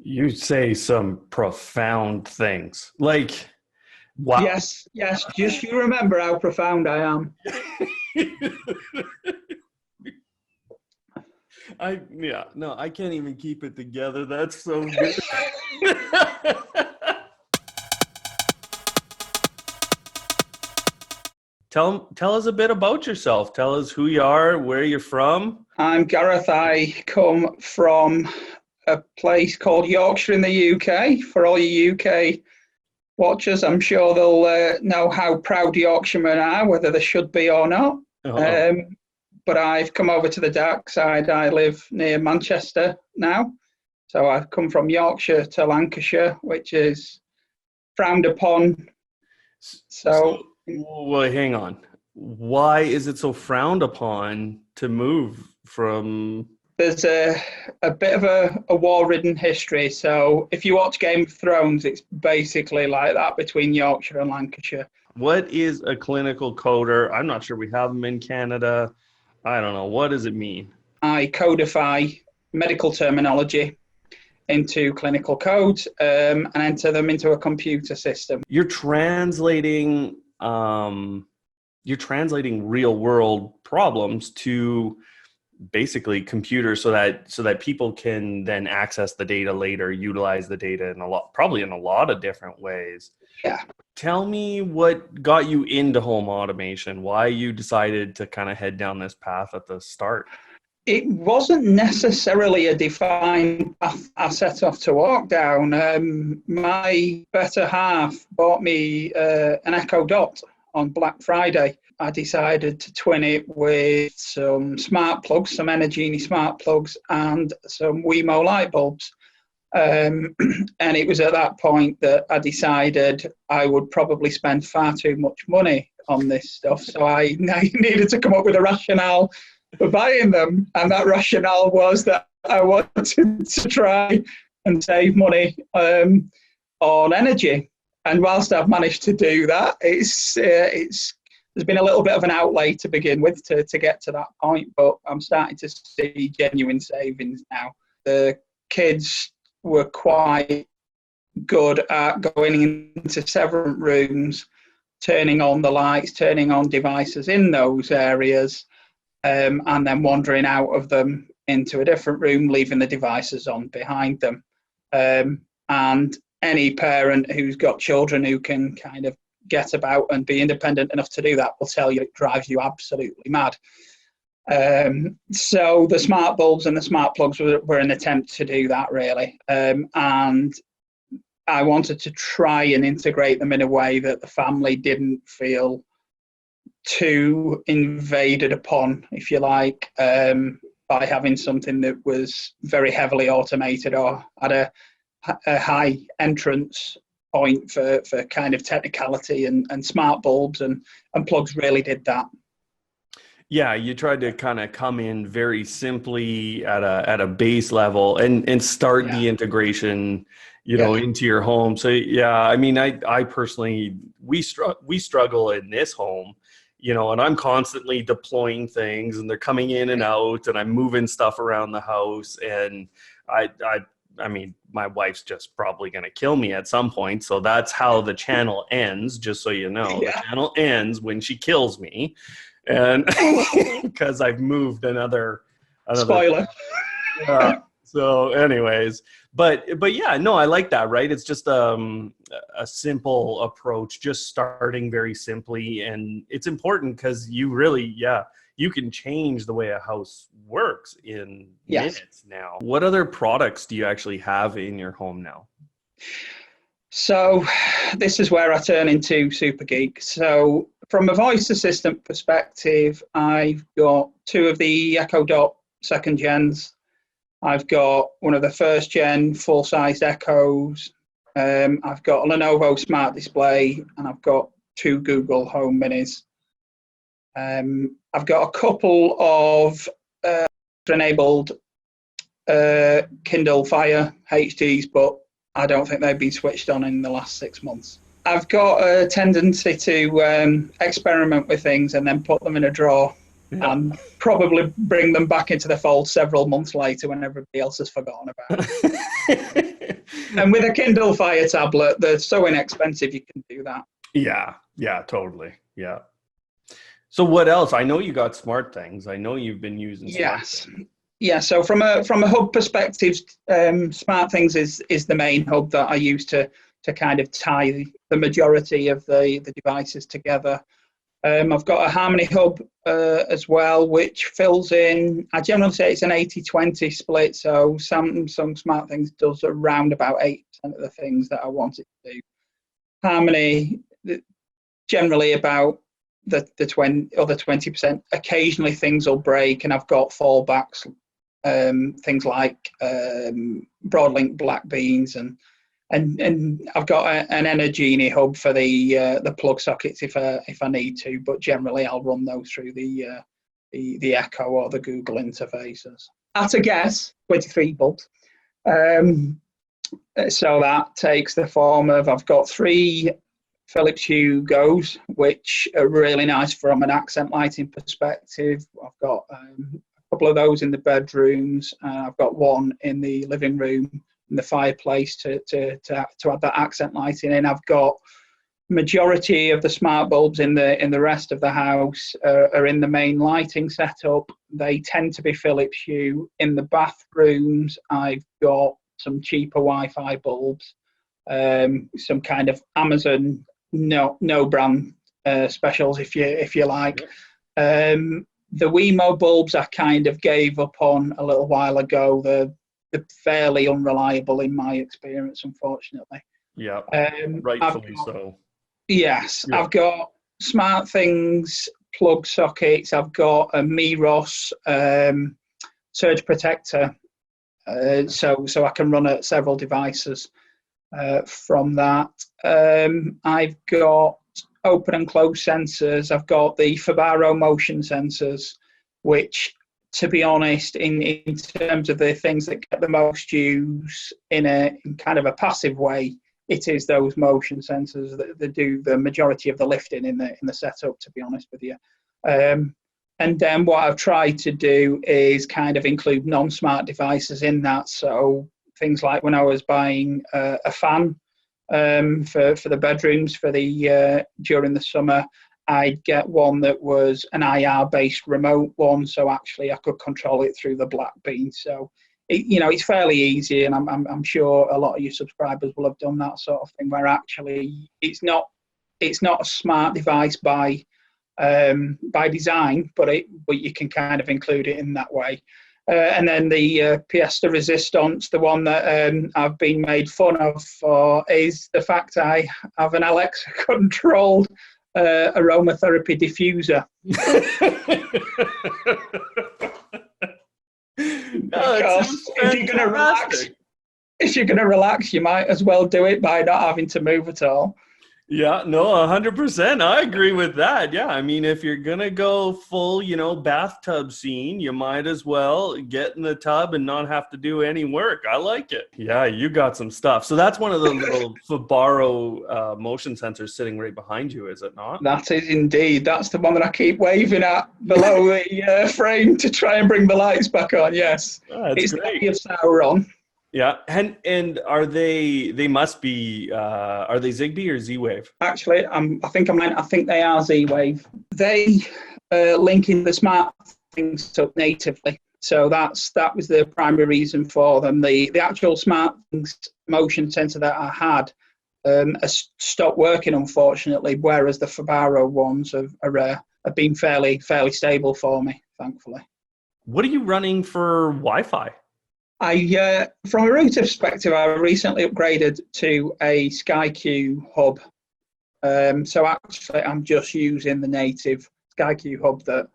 You say some profound things. Like, wow. Yes, yes. Just you remember how profound I am. Yeah, no, I can't even keep it together. That's so good. Tell us a bit about yourself. Tell us who you are, where you're from. I'm Gareth. I come from a place called Yorkshire in the UK. For all you UK watchers, I'm sure they'll know how proud Yorkshiremen are, whether they should be or not. Oh, Um, but I've come over to the dark side. I live near Manchester now. So I've come from Yorkshire to Lancashire, which is frowned upon. so, So well, hang on. Why is it so frowned upon to move from? there's a bit of a war-ridden history. So if you watch Game of Thrones, it's basically like that between Yorkshire and Lancashire. What is a clinical coder? I'm not sure we have them in Canada. I don't know. What does it mean? I codify medical terminology into clinical codes and enter them into a computer system. You're translating real world problems to basically computers so that people can then access the data later, utilize the data probably in a lot of different ways. Yeah. Tell me what got you into home automation, why you decided to kind of head down this path at the start. It wasn't necessarily a defined path I set off to walk down. My better half bought me an Echo Dot on Black Friday. I decided to twin it with some smart plugs, some Energini smart plugs, and some Wemo light bulbs. And it was at that point that I decided I would probably spend far too much money on this stuff. So I needed to come up with a rationale for buying them. And that rationale was that I wanted to try and save money on energy. And whilst I've managed to do that, there's been a little bit of an outlay to begin with to get to that point, but I'm starting to see genuine savings now. The kids were quite good at going into several rooms, turning on the lights, turning on devices in those areas, and then wandering out of them into a different room, leaving the devices on behind them. And any parent who's got children who can kind of get about and be independent enough to do that will tell you it drives you absolutely mad. So the smart bulbs and the smart plugs were an attempt to do that, really. And I wanted to try and integrate them in a way that the family didn't feel too invaded upon, if you like, by having something that was very heavily automated or had a high entrance point for kind of technicality, and smart bulbs and plugs really did that. Yeah, you tried to kind of come in very simply at a base level and start Yeah. the integration, Yeah. into your home. So yeah, I mean, I personally we struggle in this home, and I'm constantly deploying things and they're coming in and out and I'm moving stuff around the house, and I mean, my wife's just probably going to kill me at some point. So that's how the channel ends, just so you know. Yeah. The channel ends when she kills me. And because I've moved another Spoiler. so anyways, but yeah, no, I like that, right? It's just a simple approach, just starting very simply, and it's important because you can change the way a house works in minutes now. What other products do you actually have in your home now? So this is where I turn into super geek. So from a voice assistant perspective, I've got two of the Echo Dot second gens. I've got one of the first gen full-sized Echoes. I've got a Lenovo smart display, and I've got two Google Home Minis. I've got a couple of enabled Kindle Fire HDs, but I don't think they've been switched on in the last 6 months. I've got a tendency to experiment with things and then put them in a drawer and probably bring them back into the fold several months later when everybody else has forgotten about it. And with a Kindle Fire tablet, they're so inexpensive you can do that. Yeah, totally. Yeah. So what else? I know you got smart things. I know you've been using smart Yes. things. Yeah, so from a hub perspective, Smart Things is the main hub that I use to kind of tie the majority of the devices together. I've got a Harmony hub as well, which fills in, I generally say it's an 80-20 split. So Samsung Smart Things does around about 8% of the things that I want it to do. Harmony, generally about the 20%. Occasionally things will break, and I've got fallbacks, things like Broadlink black beans, and I've got an Energini hub for the plug sockets if I need to, but generally I'll run those through the Echo or the Google interfaces. At a guess, 23 bulbs. So that takes the form of, I've got 3 Philips Hue Goes, which are really nice from an accent lighting perspective. I've got a couple of those in the bedrooms. I've got one in the living room, in the fireplace to add that accent lighting in. I've got majority of the smart bulbs in the rest of the house are in the main lighting setup. They tend to be Philips Hue. In the bathrooms, I've got some cheaper Wi-Fi bulbs, some kind of Amazon no brand specials if you like. The Wemo bulbs I kind of gave up on a little while ago. They're fairly unreliable in my experience, unfortunately. Yeah, rightfully so. Yes, Yeah. I've got Smart Things plug sockets. I've got a Miros surge protector, so I can run at several devices from that. I've got open and close sensors. I've got the Fabaro motion sensors, which, to be honest, in terms of the things that get the most use in kind of a passive way, it is those motion sensors that do the majority of the lifting in the setup, to be honest with you. And then what I've tried to do is kind of include non-smart devices in that. So things like when I was buying a fan for the bedrooms during the summer, I'd get one that was an IR-based remote one, so actually I could control it through the black bean. So it's fairly easy, and I'm sure a lot of your subscribers will have done that sort of thing, where actually it's not a smart device by design, but you can kind of include it in that way. And then the pièce de résistance, the one that I've been made fun of for, is the fact I have an Alexa controlled aromatherapy diffuser. Because if you're gonna relax, you might as well do it by not having to move at all. Yeah, no, 100%. I agree with that. Yeah, I mean, if you're gonna go full, bathtub scene, you might as well get in the tub and not have to do any work. I like it. Yeah, you got some stuff. So that's one of the little Fabaro motion sensors sitting right behind you, is it not? That is indeed. That's the one that I keep waving at below the frame to try and bring the lights back on. Yes, That's great. The Sauron. Yeah, and are they must be are they Zigbee or Z-Wave? Actually, I think they are Z-Wave. They link in the smart things up natively, so that was the primary reason for them. The actual smart things motion sensor that I had has stopped working, unfortunately, whereas the Fabaro ones have been fairly stable for me, thankfully. What are you running for Wi-Fi? From a router perspective, I recently upgraded to a SkyQ hub. So actually, I'm just using the native SkyQ hub that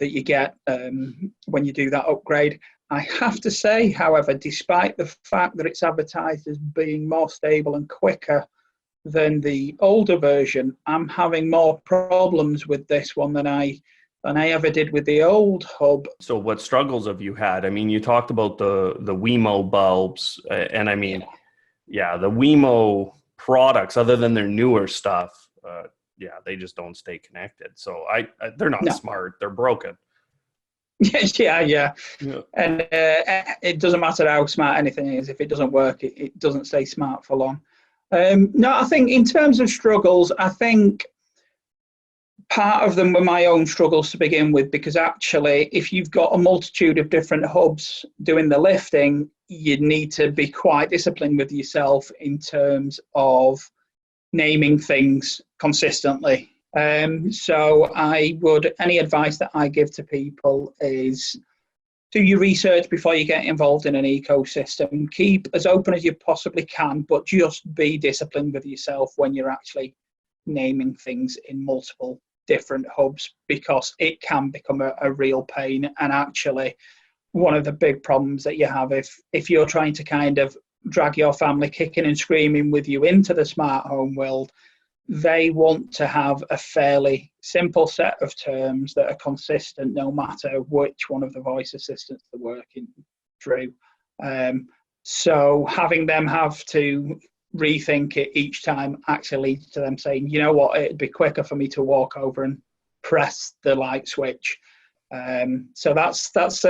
you get when you do that upgrade. I have to say, however, despite the fact that it's advertised as being more stable and quicker than the older version, I'm having more problems with this one than I ever did with the old hub. So what struggles have you had? I mean, you talked about the Wemo bulbs, and I mean, yeah, the Wemo products, other than their newer stuff, they just don't stay connected. So they're not smart; they're broken. Yeah, yeah. Yeah. And it doesn't matter how smart anything is. If it doesn't work, it doesn't stay smart for long. No, I think in terms of struggles, I think part of them were my own struggles to begin with, because actually, if you've got a multitude of different hubs doing the lifting, you need to be quite disciplined with yourself in terms of naming things consistently. So any advice that I give to people is do your research before you get involved in an ecosystem. Keep as open as you possibly can, but just be disciplined with yourself when you're actually naming things in multiple different hubs, because it can become a real pain. And actually, one of the big problems that you have if you're trying to kind of drag your family kicking and screaming with you into the smart home world, they want to have a fairly simple set of terms that are consistent no matter which one of the voice assistants they're working through. So having them have to rethink it each time actually leads to them saying, you know what, it'd be quicker for me to walk over and press the light switch. So that's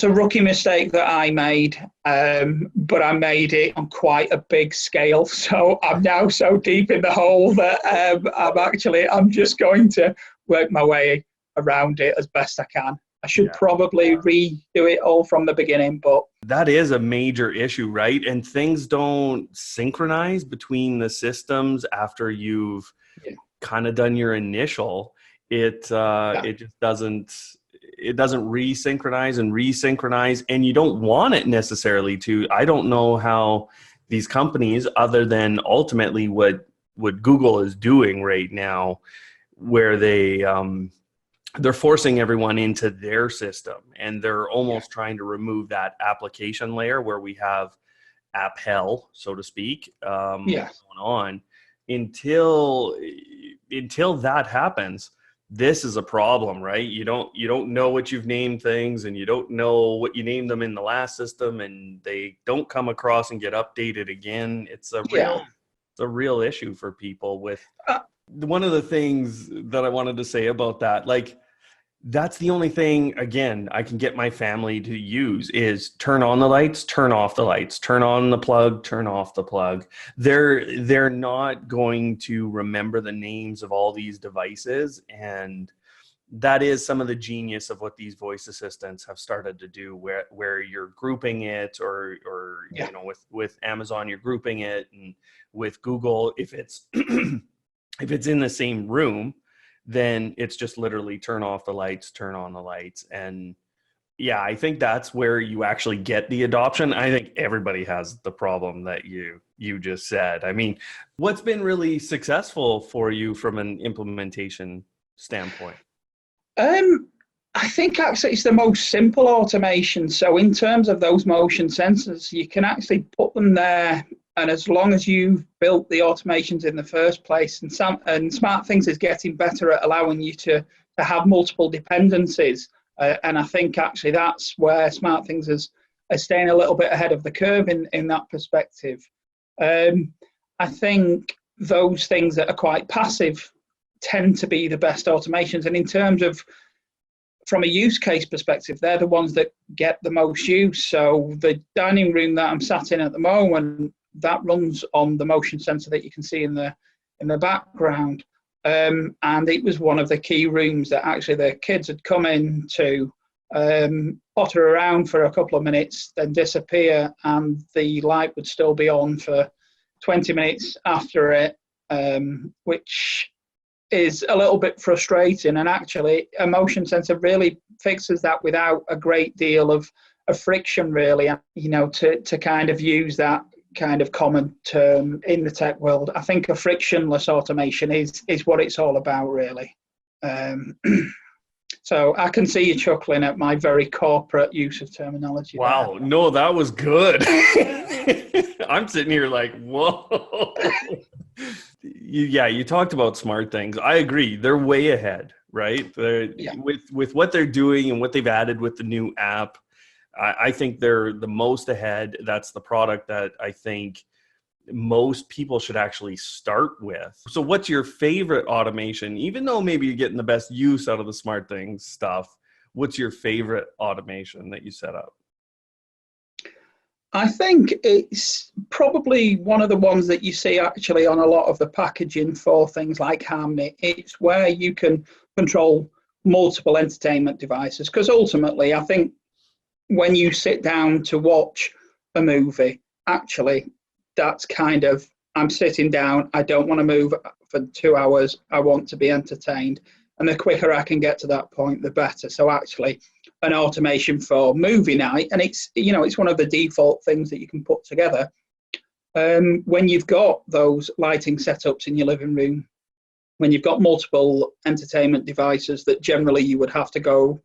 a rookie mistake that I made, but I made it on quite a big scale. So I'm now so deep in the hole that I'm just going to work my way around it as best I can. I should probably redo it all from the beginning, but that is a major issue, right? And things don't synchronize between the systems after you've kind of done your initial. It just doesn't resynchronize, and you don't want it necessarily to. I don't know how these companies, other than ultimately what Google is doing right now, where they're forcing everyone into their system, and they're almost trying to remove that application layer where we have app hell, so to speak, going on. Until that happens, this is a problem, right? You don't know what you've named things, and you don't know what you named them in the last system, and they don't come across and get updated again. It's a real issue for people. With one of the things that I wanted to say about that, like, that's the only thing, again, I can get my family to use is turn on the lights, turn off the lights, turn on the plug, turn off the plug. They're not going to remember the names of all these devices. And that is some of the genius of what these voice assistants have started to do, where you're grouping it, or you know, with Amazon, you're grouping it, and with Google, if it's if it's in the same room, then it's just literally turn off the lights, turn on the lights. And yeah, I think that's where you actually get the adoption. I think everybody has the problem that you just said. I mean, what's been really successful for you from an implementation standpoint? I think actually it's the most simple automation. So in terms of those motion sensors, you can actually put them there, and as long as you've built the automations in the first place, and SmartThings is getting better at allowing you to have multiple dependencies. And I think actually that's where SmartThings is staying a little bit ahead of the curve in that perspective. I think those things that are quite passive tend to be the best automations. And in terms of, from a use case perspective, they're the ones that get the most use. So the dining room that I'm sat in at the moment, that runs on the motion sensor that you can see in the background. And it was one of the key rooms that actually the kids had come in to potter around for a couple of minutes, then disappear, and the light would still be on for 20 minutes after it, which is a little bit frustrating. And actually, a motion sensor really fixes that without a great deal of friction, really. You know, to kind of use that kind of common term in the tech world, I think a frictionless automation is what it's all about, really. So I can see you chuckling at my very corporate use of terminology. Wow, there. No, that was good. I'm sitting here like, whoa. You talked about SmartThings. I agree. They're way ahead, right? With what they're doing and what they've added with the new app. I think they're the most ahead. That's the product that I think most people should actually start with. So what's your favorite automation? Even though maybe you're getting the best use out of the SmartThings stuff, what's your favorite automation that you set up? I think it's probably one of the ones that you see actually on a lot of the packaging for things like Harmony. It's where you can control multiple entertainment devices, because ultimately I think when you sit down to watch a movie, actually that's kind of, I'm sitting down, I don't want to move for 2 hours, I want to be entertained. And the quicker I can get to that point, the better. So actually, an automation for movie night, and it's, you know, it's one of the default things that you can put together. When you've got those lighting setups in your living room, when you've got multiple entertainment devices that generally you would have to go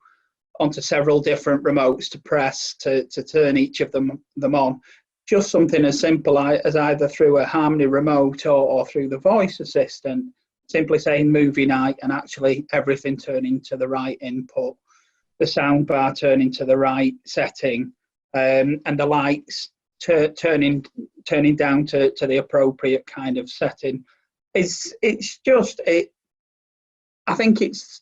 onto several different remotes to press to turn each of them on, just something as simple as either through a Harmony remote or through the voice assistant, simply saying movie night and actually everything turning to the right input, the sound bar turning to the right setting, and the lights turning down to the appropriate kind of setting. It's just it. I think it's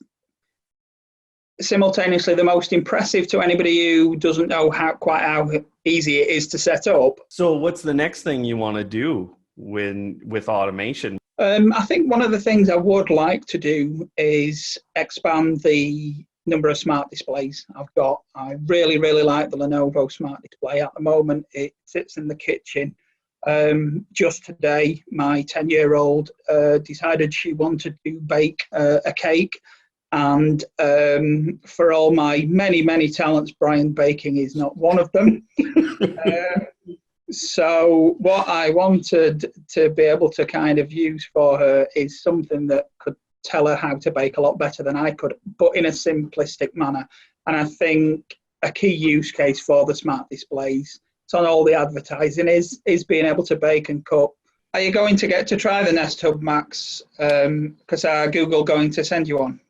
simultaneously the most impressive to anybody who doesn't know quite how easy it is to set up. So what's the next thing you want to do with automation? I think one of the things I would like to do is expand the number of smart displays I've got. I really, really like the Lenovo smart display. At the moment, it sits in the kitchen. Just today, my 10-year-old decided she wanted to bake a cake. And for all my many, many talents, Brian, baking is not one of them. So what I wanted to be able to kind of use for her is something that could tell her how to bake a lot better than I could, but in a simplistic manner. And I think a key use case for the smart displays, it's on all the advertising, is being able to bake and cook. Are you going to get to try the Nest Hub, Max? Because Google going to send you one?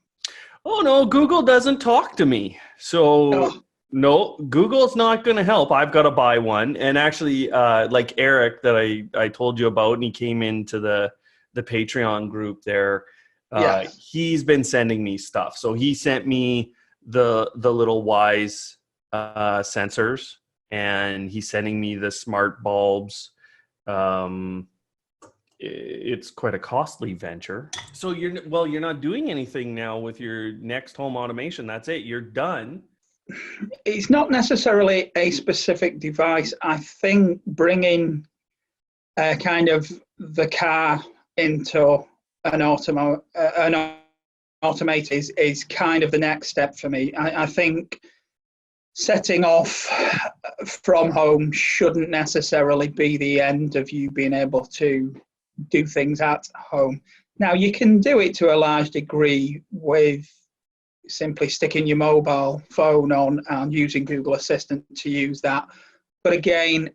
Oh no, Google doesn't talk to me. So Oh. No, Google's not going to help. I've got to buy one. And actually, like Eric that I told you about, and he came into the Patreon group there. Yes. He's been sending me stuff. So he sent me the little Wise sensors, and he's sending me the smart bulbs. It's quite a costly venture. So you're not doing anything now with your next home automation. That's it. You're done. It's not necessarily a specific device. I think bringing kind of the car into an automated is kind of the next step for me. I think setting off from home shouldn't necessarily be the end of you being able to do things at home. Now, you can do it to a large degree with simply sticking your mobile phone on and using Google Assistant to use that. But again,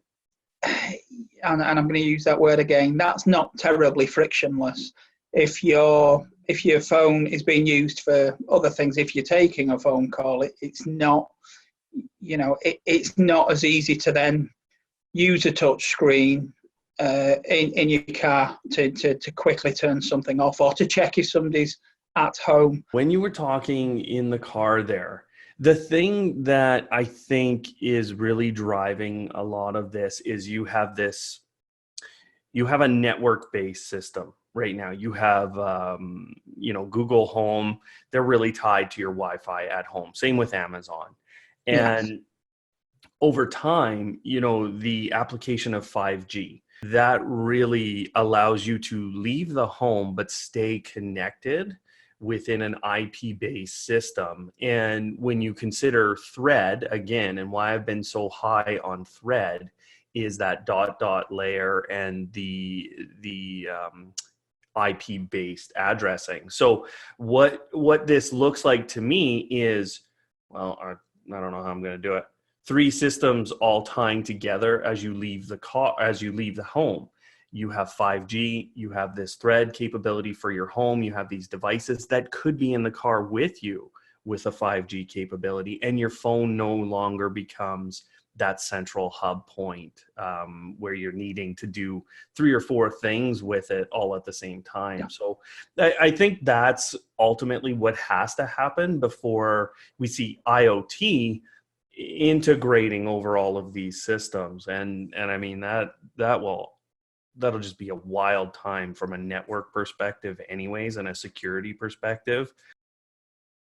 and I'm going to use that word again, that's not terribly frictionless. If your phone is being used for other things, if you're taking a phone call, it's not, it's not as easy to then use a touch screen in your car to quickly turn something off, or to check if somebody's at home. When you were talking in the car there, the thing that I think is really driving a lot of this is you have a network-based system right now. You have, Google Home. They're really tied to your Wi-Fi at home. Same with Amazon. And yes, over time, the application of 5G, that really allows you to leave the home but stay connected within an IP-based system. And when you consider Thread, again, and why I've been so high on Thread, is that dot layer and the IP-based addressing. So what this looks like to me is, well, I don't know how I'm going to do it. 3 systems all tying together as you leave the home. You have 5G, you have this Thread capability for your home, you have these devices that could be in the car with you with a 5G capability, and your phone no longer becomes that central hub point where you're needing to do 3 or 4 things with it all at the same time. Yeah. So I think that's ultimately what has to happen before we see IoT integrating over all of these systems. And I mean, that'll just be a wild time from a network perspective anyways, and a security perspective.